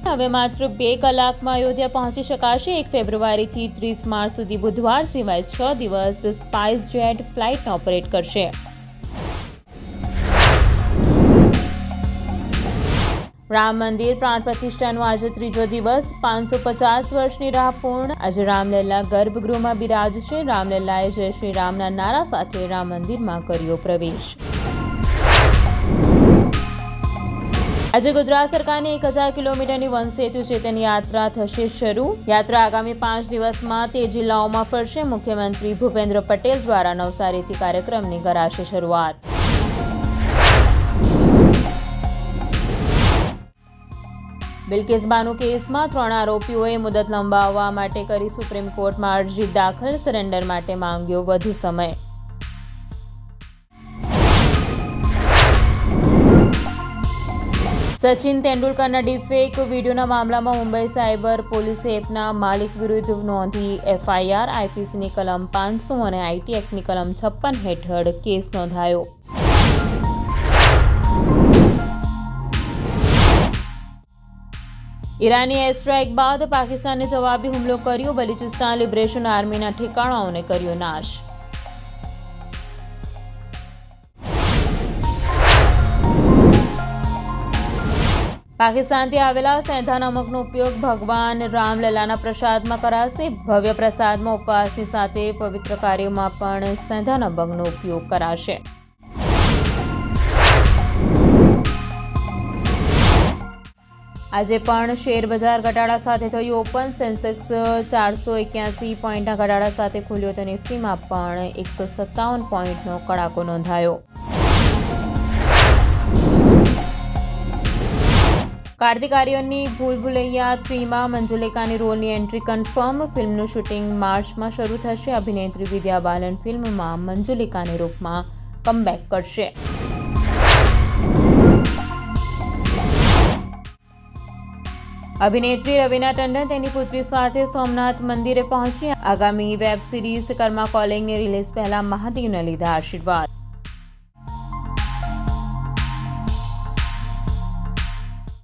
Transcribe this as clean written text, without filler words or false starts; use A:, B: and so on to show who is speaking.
A: હવે માત્ર 2 કલાકમાં અયોધ્યા પહોંચી શકાશે। 1 ફેબ્રુઆરીથી 30 માર્ચ સુધી બુધવાર સિવાય 6 દિવસ સ્પાઇસ જેટ ફ્લાઇટ ઓપરેટ કરશે। રામ મંદિર પ્રાણ પ્રતિષ્ઠાનો આજે ત્રીજો દિવસ। 550 વર્ષની રાહ પૂર્ણ। આજે રામલલ્લા ગર્ભગૃહમાં બિરાજશે। રામલલ્લાએ જય શ્રી રામના નારા સાથે રામ મંદિરમાં કર્યો પ્રવેશ। આજે ગુજરાત સરકારની 1000 કિલોમીટરની વન સેતુ ચેતન યાત્રા થશે શરૂ। યાત્રા આગામી 5 દિવસમાં 13 જિલ્લાઓમાં ફરશે। મુખ્યમંત્રી ભૂપેન્દ્ર પટેલ દ્વારા નવસારીથી કાર્યક્રમની કરાશે શરૂઆત। બિલ્કિસ બાનો કેસમાં 3 આરોપીઓએ મુદત લંબાવવા માટે કરી સુપ્રીમ કોર્ટમાં અરજી દાખલ। સરેન્ડર માટે માંગ્યો વધુ સમય। સચિન તેંડુલકરના ડીપફેક વિડીયોના મામલામાં મુંબઈ સાયબર પોલીસે એપના માલિક વિરુદ્ધ નોંધી એફઆઈઆર। આઈપીસીની કલમ 500 અને આઈટી એક્ટની કલમ 56 હેઠળ કેસ નોંધાયો। ઈરાની એર સ્ટ્રાઇક બાદ પાકિસ્તાને જવાબી હુમલો કર્યો। બલુચિસ્તાન લિબરેશન આર્મીના ઠેકાણાઓને કર્યો નાશ। પાકિસ્તાનથી આવેલા સેંધા નમકનો ઉપયોગ ભગવાન રામલલ્લાના પ્રસાદમાં કરાશે। ભવ્ય પ્રસાદમાં ઉપવાસની સાથે પવિત્ર કાર્યોમાં પણ સેંધા નમકનો ઉપયોગ કરાશે। આજે પણ શેર બજાર ઘટાડા સાથે થયું ઓપન। સેન્સેક્સ 481 પોઈન્ટના ઘટાડા સાથે ખુલ્યો તો નિફ્ટીમાં પણ 157 પોઈન્ટનો કડાકો નોંધાયો। કાર્તિક આર્યનની ભૂલ ભુલૈયા 3માં મંજુલિકાની રોલની એન્ટ્રી કન્ફર્મ। ફિલ્મનું શૂટિંગ માર્ચમાં શરૂ થશે। અભિનેત્રી વિદ્યા બાલન ફિલ્મમાં મંજુલિકાની રૂપમાં કમબેક કરશે। અભિનેત્રી રવીના ટંડન તેની પુત્રી સાથે સોમનાથ મંદિરે પહોંચી। આગામી વેબ સિરીઝ કર્મા કોલિંગની રિલીઝ પહેલા મહાદેવને લીધા આશીર્વાદ।